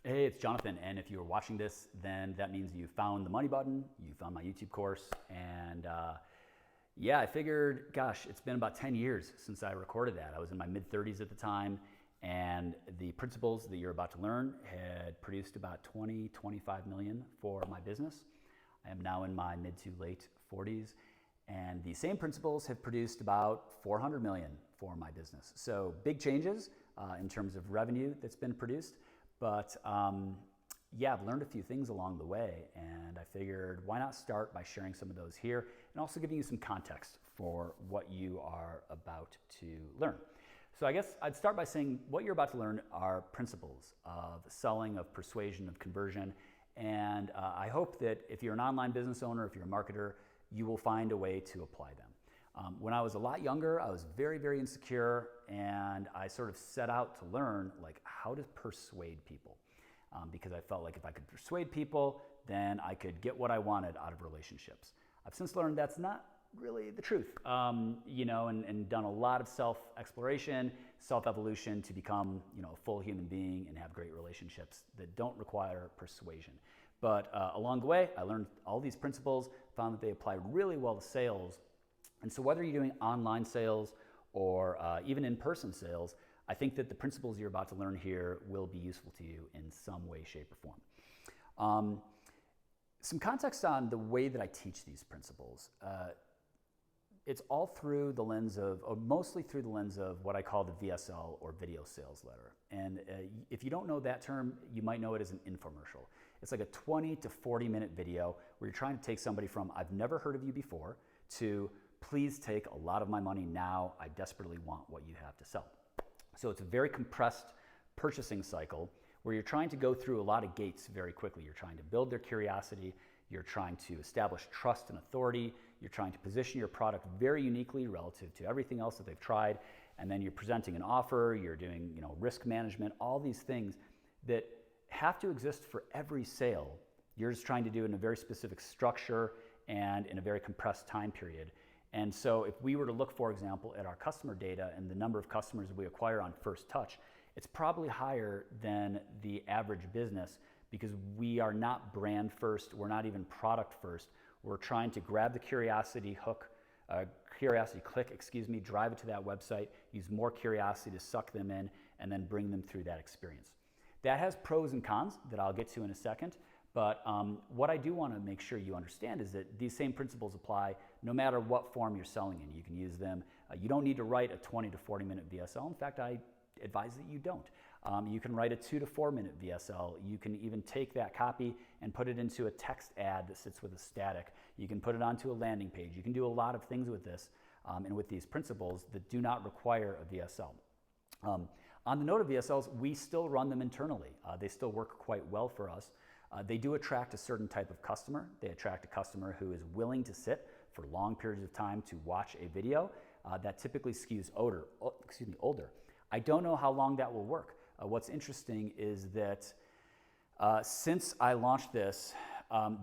Hey, it's Jonathan, and if you are watching this, then that means you found the money button, you found my YouTube course, and yeah, I figured, gosh, it's been about 10 years since I recorded that. I was in my mid-30s at the time, and the principles that you're about to learn had produced about 20, 25 million for my business. I am now in my mid to late 40s, and the same principles have produced about 400 million for my business. So big changes in terms of revenue that's been produced. But yeah, I've learned a few things along the way, and I figured why not start by sharing some of those here and also giving you some context for what you are about to learn. So I guess I'd start by saying what you're about to learn are principles of selling, of persuasion, of conversion, and I hope that if you're an online business owner, if you're a marketer, you will find a way to apply them. When I was a lot younger, I was very, very insecure, and I sort of set out to learn like how to persuade people because I felt like if I could persuade people, then I could get what I wanted out of relationships. I've since learned that's not really the truth, and done a lot of self-exploration, self-evolution to become, a full human being and have great relationships that don't require persuasion. But along the way, I learned all these principles, found that they apply really well to sales. And so whether you're doing online sales or even in-person sales, I think that the principles you're about to learn here will be useful to you in some way, shape, or form. Some context on the way that I teach these principles. It's all through the lens of, or mostly through the lens of what I call the VSL or video sales letter. And if you don't know that term, you might know it as an infomercial. It's like a 20 to 40 minute video where you're trying to take somebody from, I've never heard of you before, to please take a lot of my money now. I desperately want what you have to sell. So it's a very compressed purchasing cycle where you're trying to go through a lot of gates very quickly. You're trying to build their curiosity. You're trying to establish trust and authority. You're trying to position your product very uniquely relative to everything else that they've tried. And then you're presenting an offer. You're doing, risk management, all these things that have to exist for every sale. You're just trying to do it in a very specific structure and in a very compressed time period. And so if we were to look, for example, at our customer data and the number of customers we acquire on first touch, it's probably higher than the average business because we are not brand first. We're not even product first. We're trying to grab the curiosity click, drive it to that website, use more curiosity to suck them in, and then bring them through that experience. That has pros and cons that I'll get to in a second. But what I do want to make sure you understand is that these same principles apply no matter what form you're selling in. You can use them. You don't need to write a 20 to 40 minute VSL. In fact, I advise that you don't. You can write a 2 to 4 minute VSL. You can even take that copy and put it into a text ad that sits with a static. You can put it onto a landing page. You can do a lot of things with this and with these principles that do not require a VSL. On the note of VSLs, we still run them internally. They still work quite well for us. They do attract a certain type of customer. They attract a customer who is willing to sit for long periods of time to watch a video. That typically skews older. I don't know how long that will work. What's interesting is that since I launched this,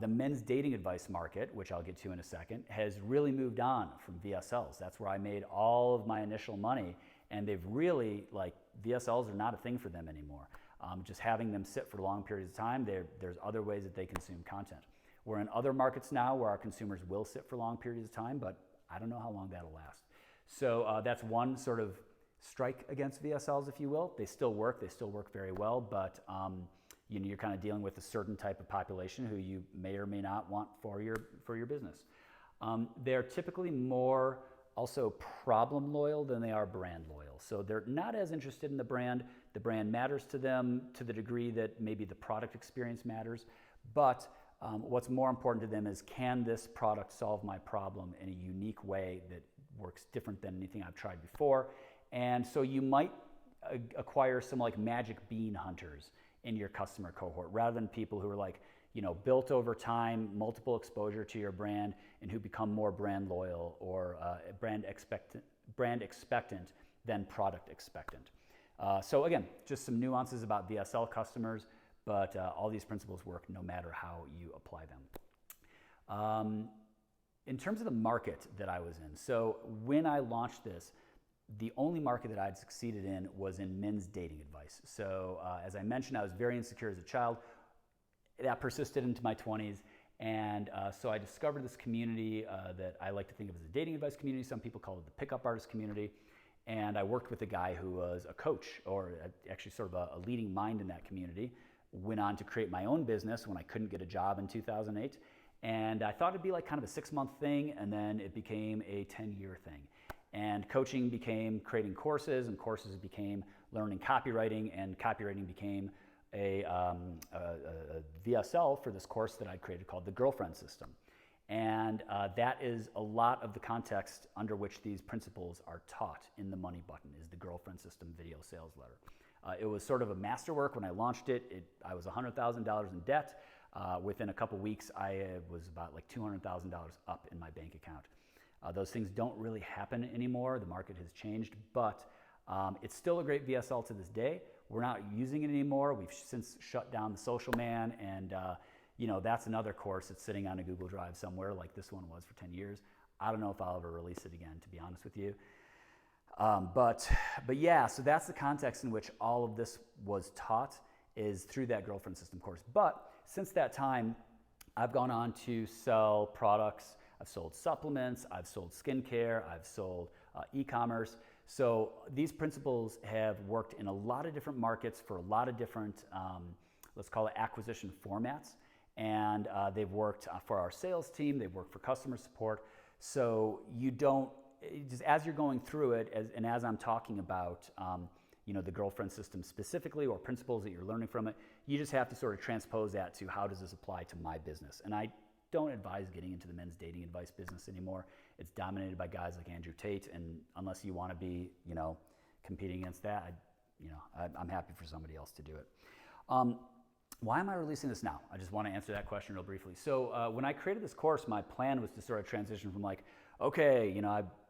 the men's dating advice market, which I'll get to in a second, has really moved on from VSLs. That's where I made all of my initial money, and they've really, VSLs are not a thing for them anymore. Just having them sit for long periods of time, there's other ways that they consume content. We're in other markets now where our consumers will sit for long periods of time, but I don't know how long that'll last. So that's one sort of strike against VSLs, if you will. They still work very well, but you're kind of dealing with a certain type of population who you may or may not want for your business. They're typically more also problem loyal than they are brand loyal. So they're not as interested in the brand. The brand matters to them to the degree that maybe the product experience matters. But what's more important to them is, can this product solve my problem in a unique way that works different than anything I've tried before? And so you might acquire some magic bean hunters in your customer cohort rather than people who are built over time, multiple exposure to your brand, and who become more brand loyal or brand expectant than product expectant. So again, just some nuances about VSL customers, but all these principles work no matter how you apply them. In terms of the market that I was in, so when I launched this, the only market that I'd succeeded in was in men's dating advice. So as I mentioned, I was very insecure as a child. That persisted into my 20s. And so I discovered this community that I like to think of as a dating advice community. Some people call it the pickup artist community. And I worked with a guy who was a coach, or actually sort of a leading mind in that community. Went on to create my own business when I couldn't get a job in 2008. And I thought it'd be like kind of a 6-month thing, and then it became a 10-year thing. And coaching became creating courses, and courses became learning copywriting, and copywriting became a VSL for this course that I created called the Girlfriend System. And that is a lot of the context under which these principles are taught in the Money Button, is the Girlfriend System video sales letter. It was sort of a masterwork when I launched it. I was $100,000 in debt. Within a couple weeks, I was about like $200,000 up in my bank account. Those things don't really happen anymore. The market has changed, but it's still a great VSL to this day. We're not using it anymore. We've since shut down the Social Man, and that's another course that's sitting on a Google Drive somewhere, like this one was for 10 years. I don't know if I'll ever release it again, to be honest with you. But yeah, so that's the context in which all of this was taught, is through that Girlfriend System course. But since that time, I've gone on to sell products. I've sold supplements, I've sold skincare, I've sold e-commerce. So these principles have worked in a lot of different markets for a lot of different, let's call it acquisition formats. And they've worked for our sales team, they've worked for customer support. So you don't, just as you're going through it, and as I'm talking about the Girlfriend System specifically, or principles that you're learning from it, you just have to sort of transpose that to how does this apply to my business. And I don't advise getting into the men's dating advice business anymore. It's dominated by guys like Andrew Tate, and unless you want to be, competing against that, I'm happy for somebody else to do it. Why am I releasing this now? I just want to answer that question real briefly. So when I created this course, my plan was to sort of transition from like, okay,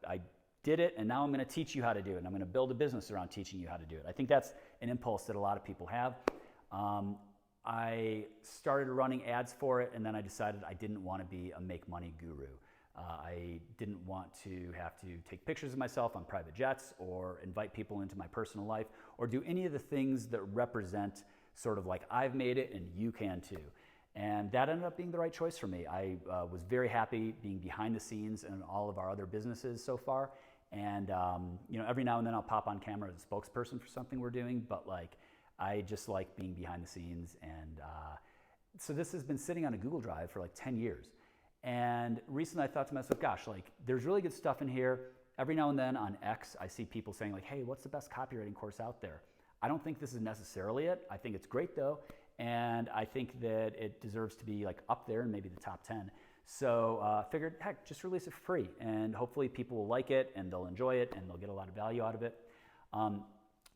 I did it, and now I'm going to teach you how to do it, and I'm going to build a business around teaching you how to do it. I think that's an impulse that a lot of people have. I started running ads for it, and then I decided I didn't want to be a make money guru. I didn't want to have to take pictures of myself on private jets, or invite people into my personal life, or do any of the things that represent sort of like I've made it and you can too. And that ended up being the right choice for me. I was very happy being behind the scenes in all of our other businesses so far. And every now and then I'll pop on camera as a spokesperson for something we're doing, but I just like being behind the scenes. And so this has been sitting on a Google Drive for like 10 years. And recently I thought to myself, gosh, there's really good stuff in here. Every now and then on X, I see people saying like, hey, what's the best copywriting course out there? I don't think this is necessarily it. I think it's great though. And I think that it deserves to be like up there in maybe the top 10. So figured, heck, just release it for free. And hopefully people will like it, and they'll enjoy it, and they'll get a lot of value out of it.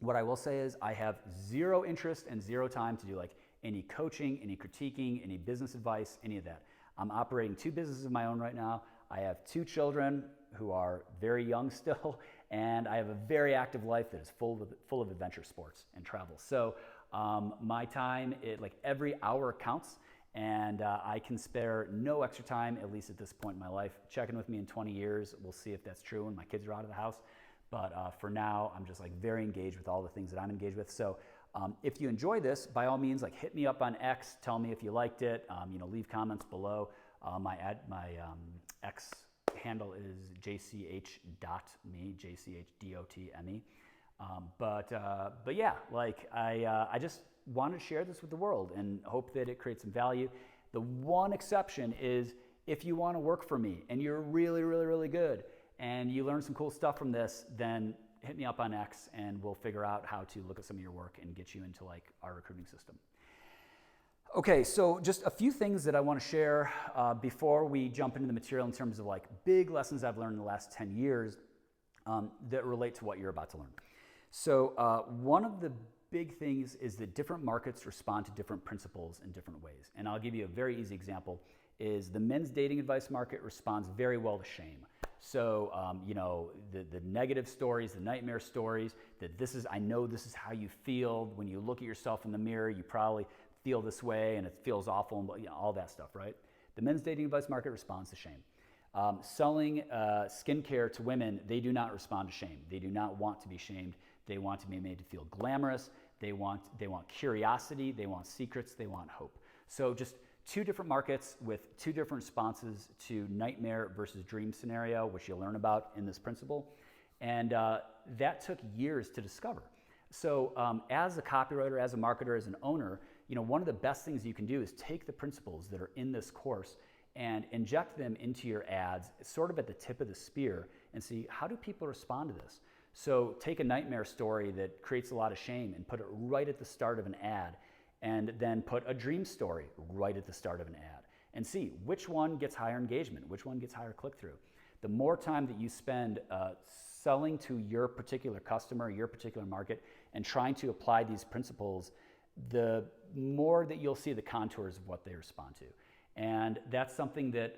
What I will say is I have zero interest and zero time to do like any coaching, any critiquing, any business advice, any of that. I'm operating 2 businesses of my own right now. I have 2 children who are very young still, and I have a very active life that is full of adventure sports and travel. So my time, every hour counts, and I can spare no extra time, at least at this point in my life. Check in with me in 20 years. We'll see if that's true when my kids are out of the house. But for now, I'm just very engaged with all the things that I'm engaged with. So if you enjoy this, by all means, hit me up on X. Tell me if you liked it. Leave comments below. My X handle is jch.me, jchdotme. But yeah, I just want to share this with the world and hope that it creates some value. The one exception is if you want to work for me and you're really, really, really good and you learn some cool stuff from this, then hit me up on X and we'll figure out how to look at some of your work and get you into our recruiting system. Okay, so just a few things that I want to share before we jump into the material in terms of big lessons I've learned in the last 10 years that relate to what you're about to learn. So one of the big things is that different markets respond to different principles in different ways. And I'll give you a very easy example is the men's dating advice market responds very well to shame. So, the negative stories, the nightmare stories, that I know this is how you feel. When you look at yourself in the mirror, you probably feel this way and it feels awful, and all that stuff, right? The men's dating advice market responds to shame. Selling skincare to women, they do not respond to shame. They do not want to be shamed. They want to be made to feel glamorous. They want curiosity. They want secrets. They want hope. So just two different markets with two different responses to nightmare versus dream scenario, which you'll learn about in this principle. And that took years to discover. So as a copywriter, as a marketer, as an owner, one of the best things you can do is take the principles that are in this course and inject them into your ads, sort of at the tip of the spear, and see, how do people respond to this? So take a nightmare story that creates a lot of shame and put it right at the start of an ad, and then put a dream story right at the start of an ad, and see which one gets higher engagement, which one gets higher click-through. The more time that you spend selling to your particular customer, your particular market, and trying to apply these principles, the more that you'll see the contours of what they respond to. And that's something that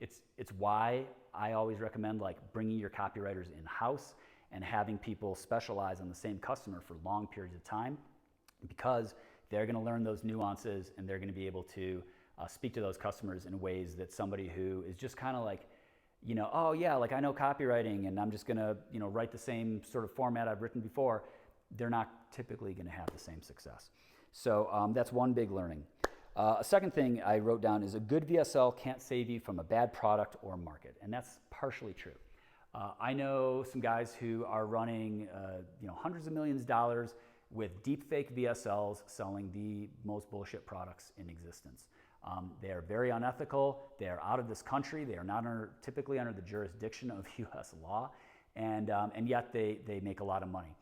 it's why I always recommend bringing your copywriters in-house and having people specialize on the same customer for long periods of time, because they're going to learn those nuances and they're going to be able to speak to those customers in ways that somebody who is just kind of oh yeah, I know copywriting and I'm just going to write the same sort of format I've written before, they're not typically going to have the same success. So that's one big learning. A second thing I wrote down is a good VSL can't save you from a bad product or market, and that's partially true. I know some guys who are running hundreds of millions of dollars with deepfake VSLs selling the most bullshit products in existence. They are very unethical. They are out of this country. They are not typically under the jurisdiction of U.S. law, and yet they make a lot of money.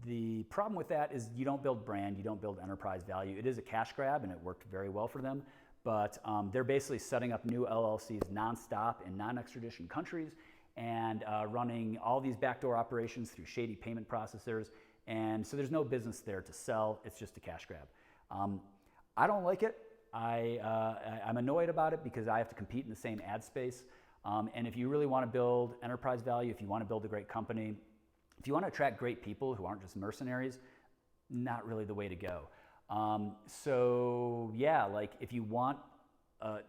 The problem with that is you don't build brand, you don't build enterprise value. It is a cash grab, and it worked very well for them, but they're basically setting up new LLCs nonstop in non-extradition countries and running all these backdoor operations through shady payment processors, and so there's no business there to sell. It's just a cash grab. I don't like it. I'm annoyed about it because I have to compete in the same ad space, and if you really want to build enterprise value, if you want to build a great company, if you want to attract great people who aren't just mercenaries, not really the way to go. So yeah, if you want, a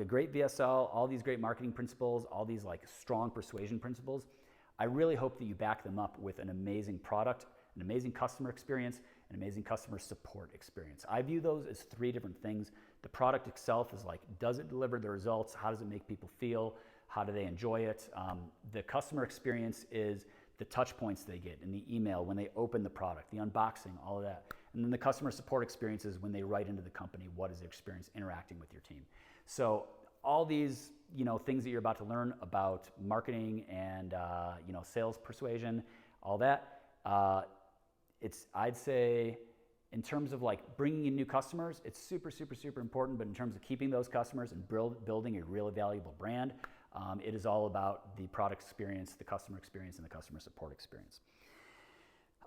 great VSL, all these great marketing principles, all these strong persuasion principles, I really hope that you back them up with an amazing product, an amazing customer experience, an amazing customer support experience. I view those as three different things. The product itself is does it deliver the results? How does it make people feel? How do they enjoy it? The customer experience is the touch points they get in the email, when they open the product, the unboxing, all of that. And then the customer support experience is when they write into the company, what is their experience interacting with your team. So all these things that you're about to learn about marketing and sales persuasion, all that, I'd say in terms of bringing in new customers, it's super, super, super important, but in terms of keeping those customers and building a really valuable brand, it is all about the product experience, the customer experience, and the customer support experience.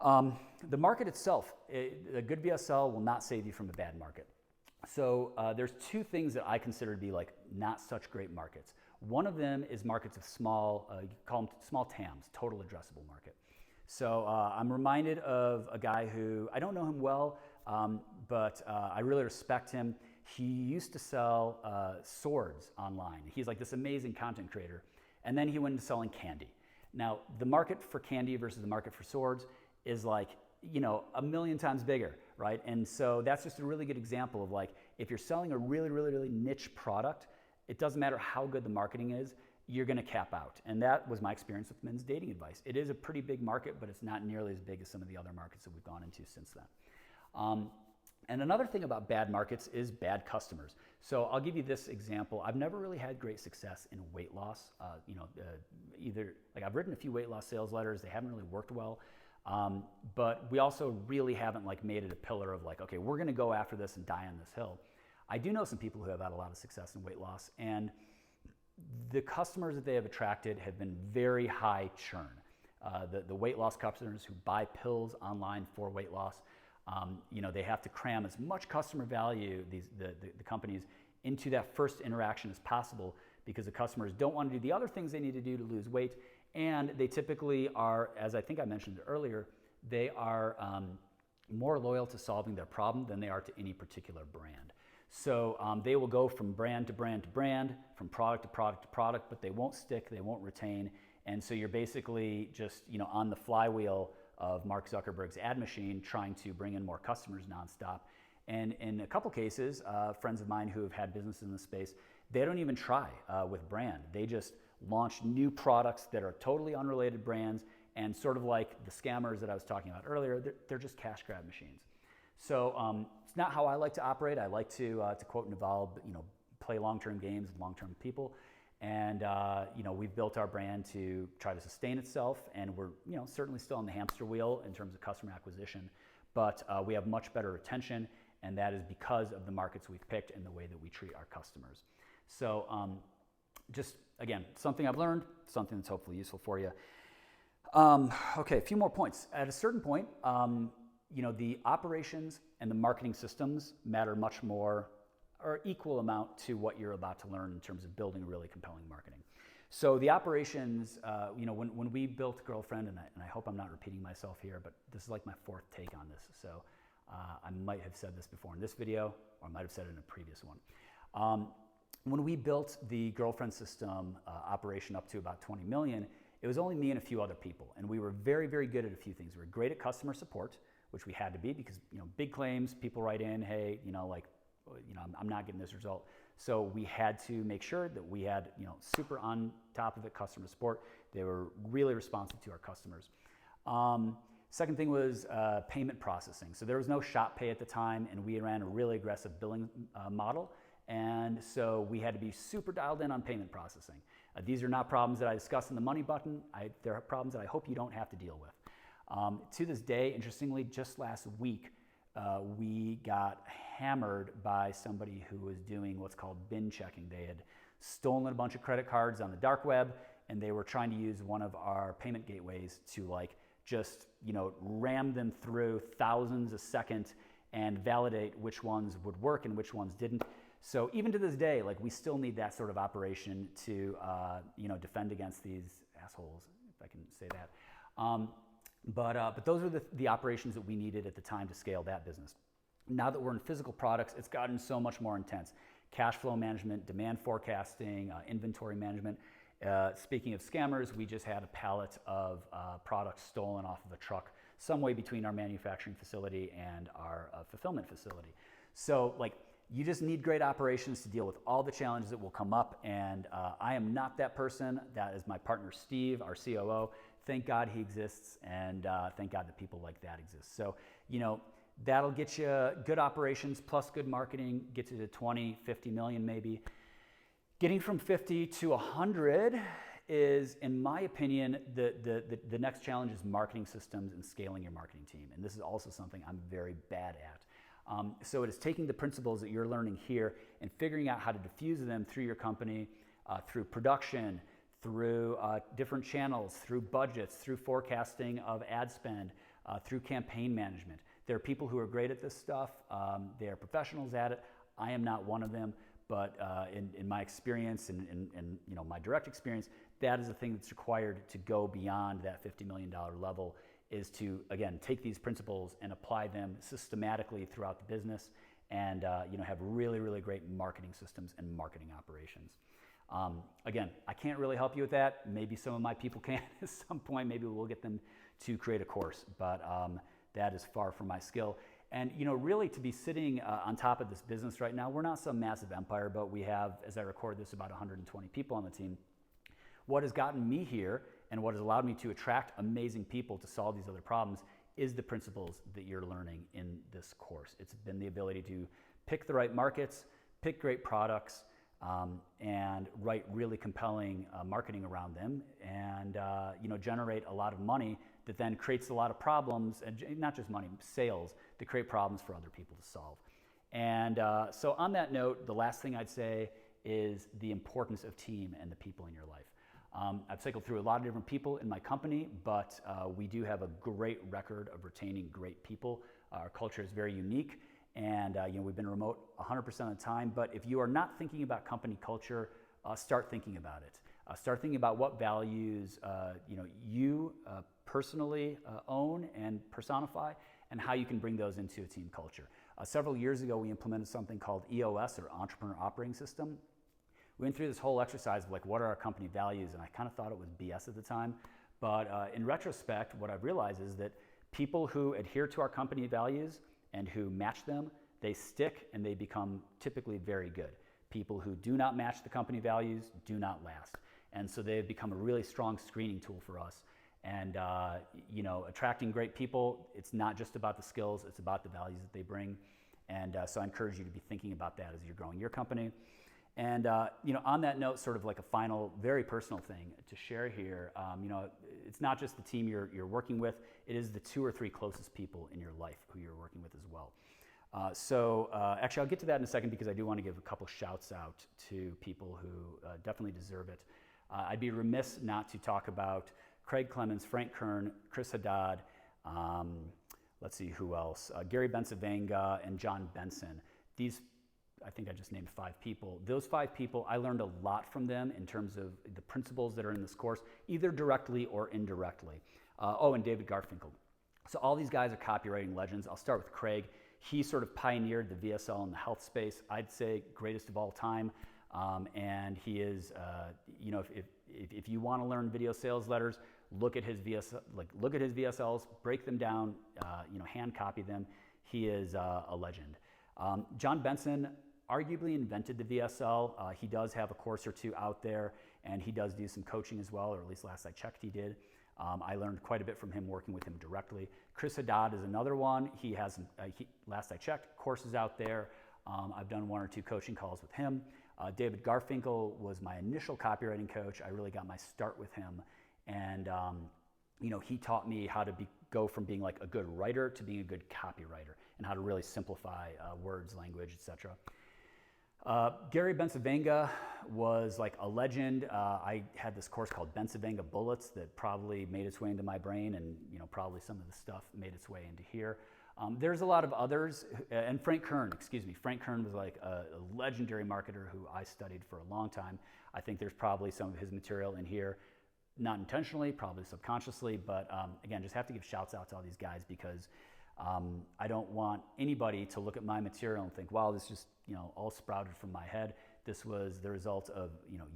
The market itself, a good VSL will not save you from a bad market. So there's two things that I consider to be not such great markets. One of them is markets of small, you call them small TAMs, total addressable market. So I'm reminded of a guy who, I don't know him well, but I really respect him. He used to sell swords online. He's this amazing content creator. And then he went into selling candy. Now, the market for candy versus the market for swords is a million times bigger, right? And so that's just a really good example of if you're selling a really, really, really niche product, it doesn't matter how good the marketing is, you're going to cap out. And that was my experience with men's dating advice. It is a pretty big market, but it's not nearly as big as some of the other markets that we've gone into since then. And another thing about bad markets is bad customers. So I'll give you this example. I've never really had great success in weight loss. I've written a few weight loss sales letters. They haven't really worked well. But we also really haven't made it a pillar of okay, we're going to go after this and die on this hill. I do know some people who have had a lot of success in weight loss, and the customers that they have attracted have been very high churn. The weight loss customers who buy pills online for weight loss, they have to cram as much customer value, the companies, into that first interaction as possible, because the customers don't want to do the other things they need to do to lose weight. And they typically are, as I think I mentioned earlier, they are more loyal to solving their problem than they are to any particular brand. So they will go from brand to brand to brand, from product to product to product, but they won't stick, they won't retain. And so you're basically just, on the flywheel of Mark Zuckerberg's ad machine, trying to bring in more customers nonstop. And in a couple cases, friends of mine who have had businesses in this space, they don't even try with brand. They just launch new products that are totally unrelated brands, and sort of like the scammers that I was talking about earlier, they're just cash grab machines. So it's not how I like to operate. I like to quote Naval, play long-term games with long-term people. And we've built our brand to try to sustain itself, and we're certainly still on the hamster wheel in terms of customer acquisition, but we have much better retention, and that is because of the markets we've picked and the way that we treat our customers. So just again, something I've learned, something that's hopefully useful for you. Okay, a few more points. At a certain point, the operations and the marketing systems matter much more or equal amount to what you're about to learn in terms of building really compelling marketing. So the operations, when we built Girlfriend, and I hope I'm not repeating myself here, but this is like my fourth take on this. So I might have said this before in this video, or I might have said it in a previous one. When we built the Girlfriend system operation up to about 20 million, it was only me and a few other people, and we were very, very good at a few things. We were great at customer support, which we had to be because big claims, people write in, hey, I'm not getting this result. So we had to make sure that we had super on top of it customer support. They were really responsive to our customers. Second thing was payment processing. So there was no shop pay at the time, and we ran a really aggressive billing model. And so we had to be super dialed in on payment processing. These are not problems that I discuss in the money button. They're problems that I hope you don't have to deal with. To this day, interestingly, just last week, we got hammered by somebody who was doing what's called bin checking. They had stolen a bunch of credit cards on the dark web, and they were trying to use one of our payment gateways to just ram them through thousands a second and validate which ones would work and which ones didn't. So even to this day, we still need that sort of operation to defend against these assholes, if I can say that. But those are the operations that we needed at the time to scale that business. Now that we're in physical products, it's gotten so much more intense. Cash flow management, demand forecasting, inventory management. Speaking of scammers, we just had a pallet of products stolen off of a truck some way between our manufacturing facility and our fulfillment facility. So you just need great operations to deal with all the challenges that will come up, and I am not that person. That is my partner Steve, our COO. Thank God he exists, and thank God that people like that exist. So, that'll get you good operations plus good marketing, get you to 20, 50 million maybe. Getting from 50 to 100 is, in my opinion, the next challenge is marketing systems and scaling your marketing team. And this is also something I'm very bad at. So it is taking the principles that you're learning here and figuring out how to diffuse them through your company, through production, through different channels, through budgets, through forecasting of ad spend, through campaign management. There are people who are great at this stuff. They are professionals at it. I am not one of them, but in my experience and my direct experience, that is the thing that's required to go beyond that $50 million level, is to, again, take these principles and apply them systematically throughout the business and have really, really great marketing systems and marketing operations. Again, I can't really help you with that. Maybe some of my people can at some point. Maybe we'll get them to create a course, but that is far from my skill. And really, to be sitting on top of this business right now, we're not some massive empire, but we have, as I record this, about 120 people on the team. What has gotten me here and what has allowed me to attract amazing people to solve these other problems is the principles that you're learning in this course. It's been the ability to pick the right markets, pick great products, and write really compelling marketing around them, and generate a lot of money that then creates a lot of problems, and not just money, sales, to create problems for other people to solve. And so on that note, the last thing I'd say is the importance of team and the people in your life. I've cycled through a lot of different people in my company, but we do have a great record of retaining great people. Our culture is very unique, and we've been remote 100% of the time. But if you are not thinking about company culture, start thinking about it. Start thinking about what values you personally own and personify, and how you can bring those into a team culture. Several years ago, we implemented something called EOS, or Entrepreneur Operating System. We went through this whole exercise of like, what are our company values? And I kind of thought it was BS at the time. But in retrospect, what I've realized is that people who adhere to our company values and who match them, they stick and they become typically very good. People who do not match the company values do not last. And so they've become a really strong screening tool for us. And attracting great people, it's not just about the skills, it's about the values that they bring. And so I encourage you to be thinking about that as you're growing your company. And on that note, sort of like a final, very personal thing to share here, it's not just the team you're working with, it is the 2 or 3 closest people in your life who you're working with as well. Actually, I'll get to that in a second because I do want to give a couple shouts out to people who definitely deserve it. I'd be remiss not to talk about Craig Clemens, Frank Kern, Chris Haddad, let's see who else, Gary Bencivenga, and John Benson. I think I just named 5 people. Those 5 people, I learned a lot from them in terms of the principles that are in this course, either directly or indirectly. And David Garfinkel. So all these guys are copywriting legends. I'll start with Craig. He sort of pioneered the VSL in the health space. I'd say greatest of all time. And he is, if you want to learn video sales letters, look at his VSLs, break them down, hand copy them. He is a legend. John Benson arguably invented the VSL. He does have a course or 2 out there, and he does do some coaching as well, or at least last I checked he did. I learned quite a bit from him working with him directly. Chris Haddad is another one. He has, last I checked, courses out there. I've done 1 or 2 coaching calls with him. David Garfinkel was my initial copywriting coach. I really got my start with him. And he taught me how to go from being like a good writer to being a good copywriter, and how to really simplify words, language, etc. Gary Bencivenga was like a legend. I had this course called Bencivenga Bullets that probably made its way into my brain, and probably some of the stuff made its way into here. There's a lot of others, and Frank Kern was like a legendary marketer who I studied for a long time. I think there's probably some of his material in here, not intentionally, probably subconsciously, but again, just have to give shouts out to all these guys because I don't want anybody to look at my material and think, wow, this just all sprouted from my head. This was the result of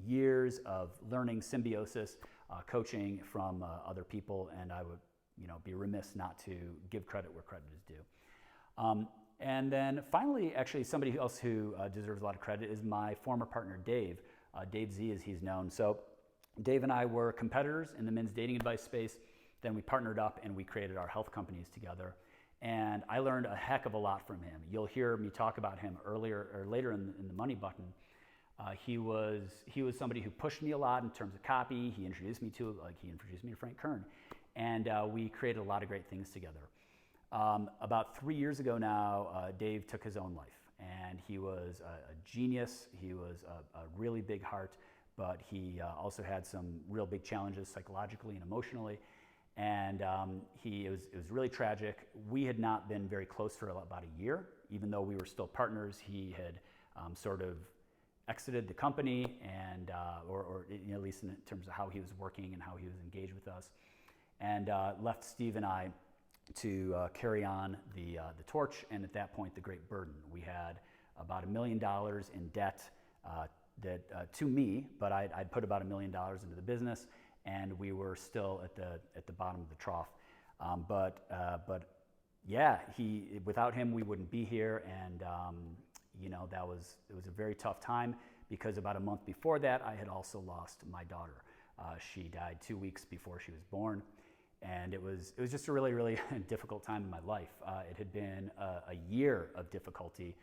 years of learning, symbiosis, coaching from other people, and I would be remiss not to give credit where credit is due. And then finally, actually, somebody else who deserves a lot of credit is my former partner, Dave. Dave Z, as he's known. So Dave and I were competitors in the men's dating advice space. Then we partnered up and we created our health companies together. And I learned a heck of a lot from him. You'll hear me talk about him earlier or later in the Money Button. He was somebody who pushed me a lot in terms of copy. He introduced me to Frank Kern, and we created a lot of great things together. About 3 years ago now, Dave took his own life, and he was a genius. He was a really big heart, but he also had some real big challenges psychologically and emotionally. And it was really tragic. We had not been very close for about a year, even though we were still partners. He had sort of exited the company, and or at least in terms of how he was working and how he was engaged with us, and left Steve and I to carry on the torch. And at that point, the great burden. We had about $1 million in debt to me, but I'd put about $1 million into the business. And we were still at the bottom of the trough, but yeah, without him we wouldn't be here, and it was a very tough time because about a month before that I had also lost my daughter. She died 2 weeks before she was born, and it was just a really, really difficult time in my life. It had been a year of difficulty.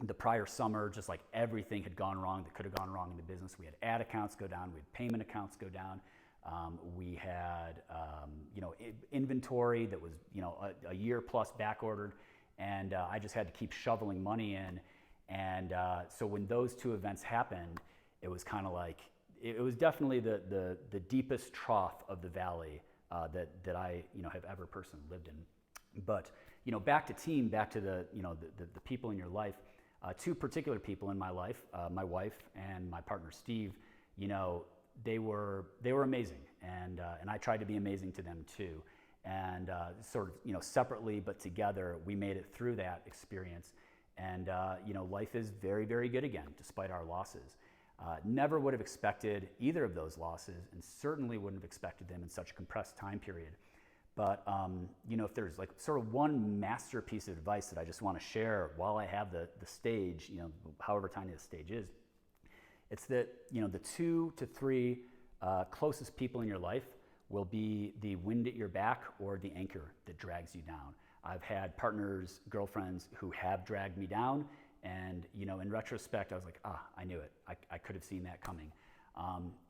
The prior summer, just like everything had gone wrong that could have gone wrong in the business. We had ad accounts go down, we had payment accounts go down. We had inventory that was a year plus back ordered, and I just had to keep shoveling money in. And so when those 2 events happened, it was kind of like it was definitely the deepest trough of the valley that I have ever personally lived in. But back to team, back to the people in your life. 2 particular people in my life, my wife and my partner Steve, they were amazing, and I tried to be amazing to them too. And sort of, separately but together, we made it through that experience. And life is very, very good again, despite our losses. Never would have expected either of those losses, and certainly wouldn't have expected them in such a compressed time period. But if there's like sort of one masterpiece of advice that I just want to share while I have the stage, however tiny the stage is, it's that the 2 to 3 closest people in your life will be the wind at your back or the anchor that drags you down. I've had partners, girlfriends who have dragged me down, and in retrospect, I was like, I knew it. I could have seen that coming.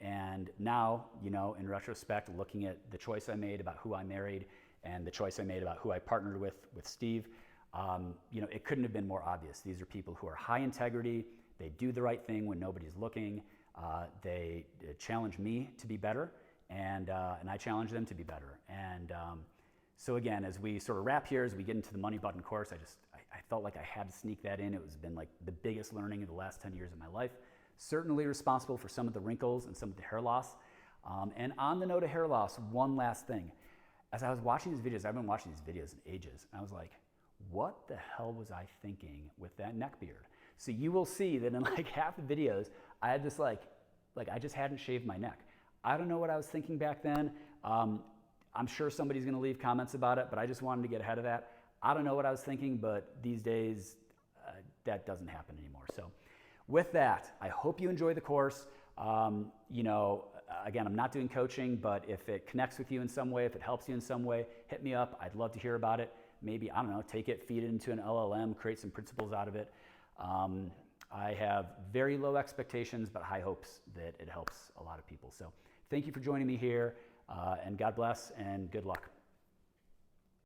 And now, in retrospect, looking at the choice I made about who I married and the choice I made about who I partnered with Steve, it couldn't have been more obvious. These are people who are high integrity. They do the right thing when nobody's looking. They challenge me to be better, and I challenge them to be better. And so again, as we sort of wrap here, as we get into the Money Button course, I felt like I had to sneak that in. It was been like the biggest learning of the last 10 years of my life. Certainly responsible for some of the wrinkles and some of the hair loss. And on the note of hair loss, one last thing. As I was watching these videos, I've been watching these videos in ages, and I was like, what the hell was I thinking with that neck beard? So you will see that in like half the videos, I had this like I just hadn't shaved my neck. I don't know what I was thinking back then. I'm sure somebody's gonna leave comments about it, but I just wanted to get ahead of that. I don't know what I was thinking, but these days, that doesn't happen anymore. So with that, I hope you enjoy the course. Again, I'm not doing coaching, but if it connects with you in some way, if it helps you in some way, hit me up. I'd love to hear about it. Maybe, I don't know, take it, feed it into an LLM, create some principles out of it. I have very low expectations, but high hopes that it helps a lot of people. So thank you for joining me here, and God bless and good luck.